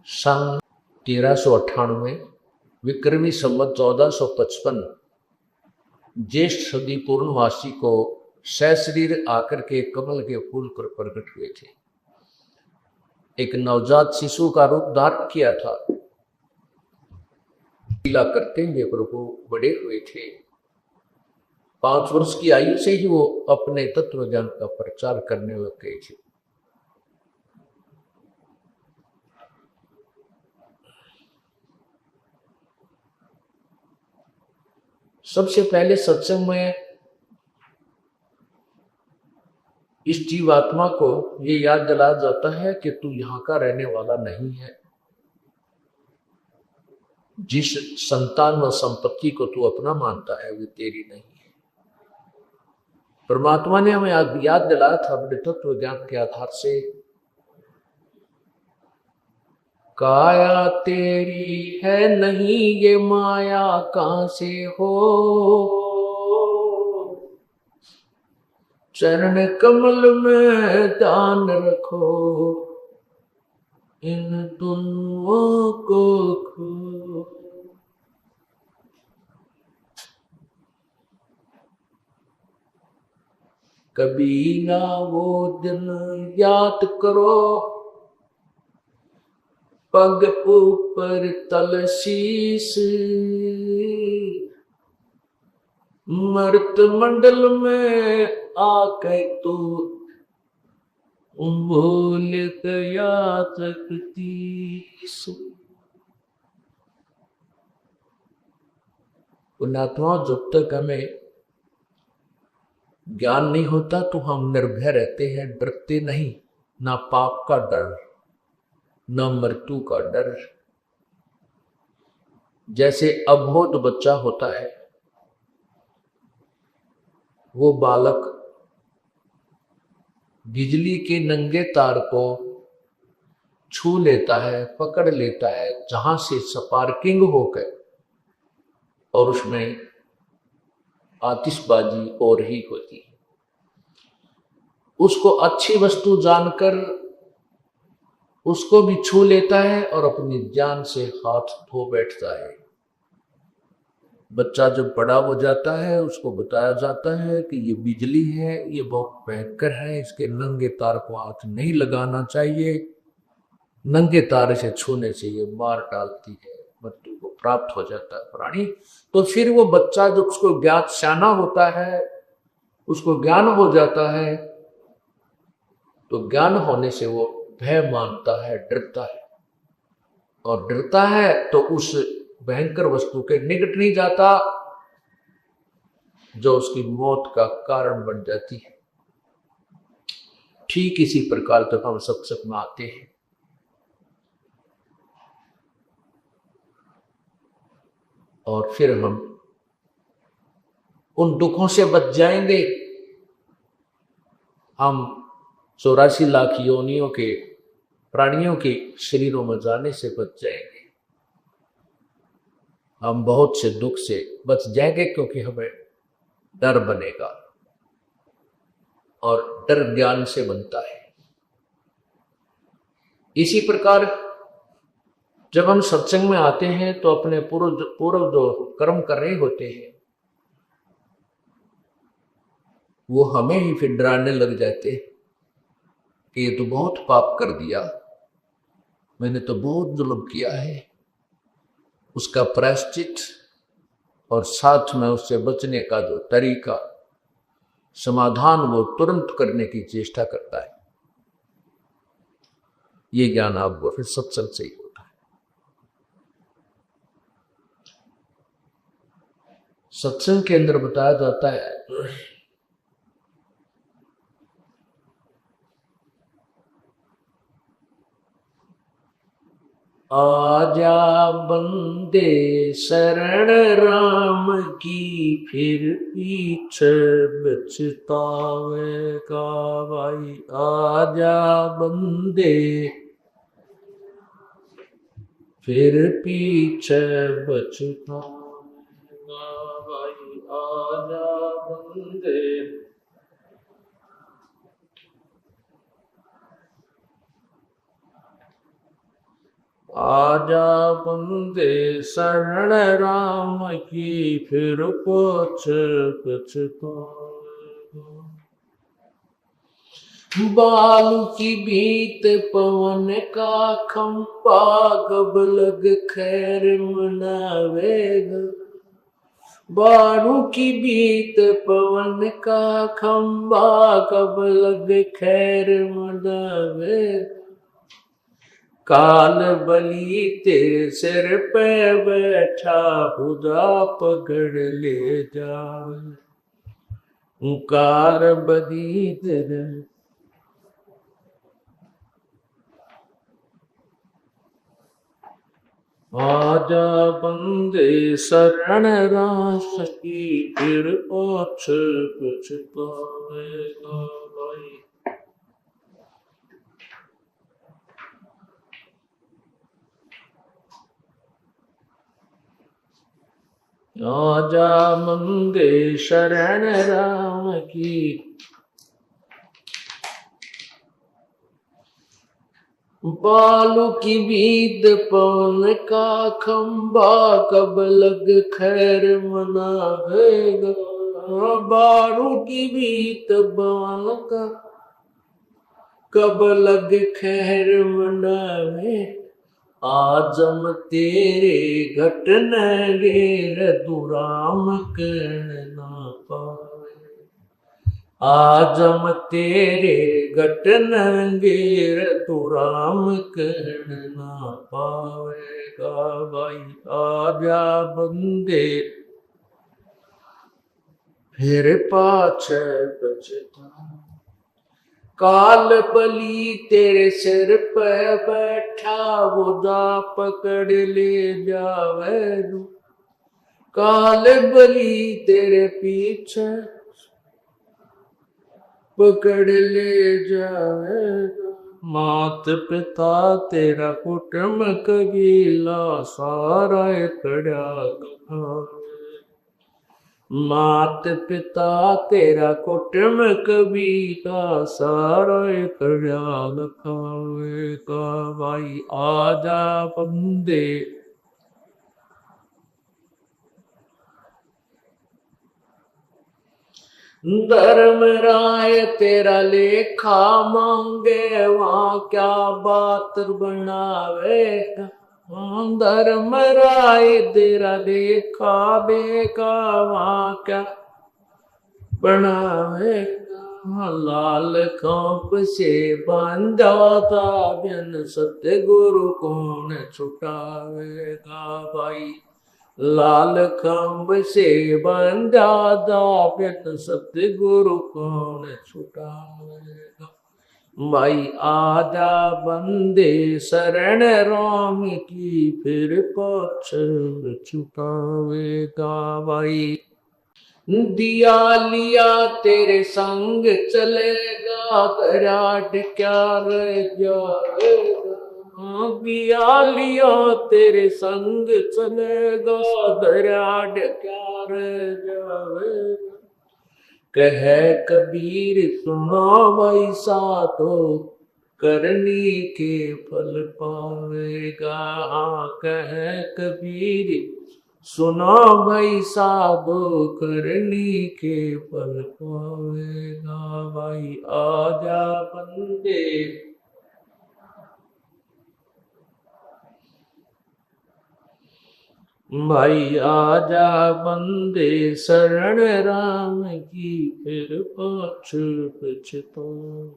सन 1398 विक्रमी संवत 1455 ज्येष्ठ सदी पूर्णमासी को सशरीर आकर के कमल के फूल पर प्रकट हुए थे। एक नवजात शिशु का रूप धारण किया था। लीला करते हुए प्रभु बड़े हुए थे। 5 वर्ष की आयु से ही वो अपने तत्व ज्ञान का प्रचार करने लग गए थे। सबसे पहले सत्संग में इस जीवात्मा को ये याद दिलाया जाता है कि तू यहां का रहने वाला नहीं है। जिस संतान व संपत्ति को तू अपना मानता है वो तेरी नहीं है। परमात्मा ने हमें याद दिलाया था अपने तत्व ज्ञान के आधार से, काया तेरी है नहीं ये माया कहां से हो, चरण कमल में ध्यान रखो इन दोनों को खो। कभी ना वो दिन याद करो, पग ऊपर तल शीस, मर्त मंडल में आके तो भूल गया सकतीस। पुण्यात्मा, जब तक हमें ज्ञान नहीं होता तो हम निर्भय रहते हैं, डरते नहीं। ना पाप का डर, न मृत्यु का डर। जैसे अबोध बच्चा होता है, वो बालक बिजली के नंगे तार को छू लेता है, पकड़ लेता है, जहां से स्पार्किंग होकर, और उसमें आतिशबाजी और ही होती है। उसको अच्छी वस्तु जानकर उसको भी छू लेता है और अपनी जान से हाथ धो बैठता है। बच्चा जब बड़ा हो जाता है उसको बताया जाता है कि ये बिजली है, ये बहुत भयंकर है, इसके नंगे तार को हाथ नहीं लगाना चाहिए, नंगे तार से छूने से ये मार डालती है, मृत्यु को प्राप्त हो जाता है प्राणी। तो फिर वो बच्चा जब उसको ज्ञात सियाना होता है, उसको ज्ञान हो जाता है, तो ज्ञान होने से वो भय मानता है, डरता है, और डरता है तो उस भयंकर वस्तु के निकट नहीं जाता जो उसकी मौत का कारण बन जाती है। ठीक इसी प्रकार जब हम सत्संग में आते हैं और फिर हम उन दुखों से बच जाएंगे। हम 84 लाख योनियों के प्राणियों के शरीरों में जाने से बच जाएंगे। हम बहुत से दुख से बच जाएंगे क्योंकि हमें डर बनेगा, और डर ज्ञान से बनता है। इसी प्रकार जब हम सत्संग में आते हैं तो अपने पूर्व जो कर्म कर रहे होते हैं वो हमें ही फिर डराने लग जाते हैं कि ये तो बहुत पाप कर दिया, मैंने तो बहुत जुल्म किया है। उसका प्रायश्चित और साथ में उससे बचने का जो तरीका, समाधान, वो तुरंत करने की चेष्टा करता है। ये ज्ञान आपको फिर सत्संग से ही होता है। सत्संग के अंदर बताया जाता है आजा बंदे शरण राम की, फिर पीछे बचतावेगा भाई। आजा बंदे फिर पीछे बचतावेगा भाई। आजा बंदे। आजा बंदे शरण राम की, फिर कुछ पछताएगा। बालू की बीत पवन का खंपा, कब लग खैर मनावेगा। बारू की बीत पवन का खंबा, कब लग खैर मनावेगा। काल बली तेरे सिर पे बैठा, खुदा पकड़ ले जाए। कार बली तेरे आजा बंदे शरण रास की, फिर कुछ पछताएगा भाई। आजा बंदे शरण राम की, बालू की बीत पवन का खंबा, कब लग खैर मनावेगा। बालू की बीत पवन का, कब लग खैर मनावे। आजम तेरे घट नगेर, दुराम कर ना पावे। आजम तेरे घट नंगेर, तू राम कर ना पावेगा भाई। आजा बंदे फिर पाछे पछता। काल बली तेरे सिर पे बैठा, खुदा पकड़ ले जावे। काल बली तेरे पीछे पकड़ ले जाएगा। मात पिता तेरा कुटुंब कबीला, सारा कड़ा कहावे। मात पिता तेरा कुटुंब कबीला, सारा कड़ा लखावेगा भाई। आजा बंदे धर्म राय तेरा लेखा मांगे, वहां क्या बात बनावेगा। धर्म राय तेरा लेखा बेका, वहां क्या बनावेगा। लाल कांप से बांधा था बिन, सतगुरु कौन छुटावेगा भाई। लाल खंभ से बंधा दाबिन, सतगुरु कौन छुटावेगा भाई। आजा बंदे शरण राम की, फिर कुछ छुटावेगा भाई। दिया लिया तेरे संग चलेगा, कराट क्या रह जाएगा। दिया लिया तेरे संग चलेगा, दरियाड क्या रह जाएगा। कहे कबीर सुनो वैसा, तो करनी के फल पावेगा। कहे कबीर सुनो भाई साधो, करनी के फल पावेगा भाई। आजा बंदे भाई, आजा बंदे शरण राम की, फिर पाछ पछताओ।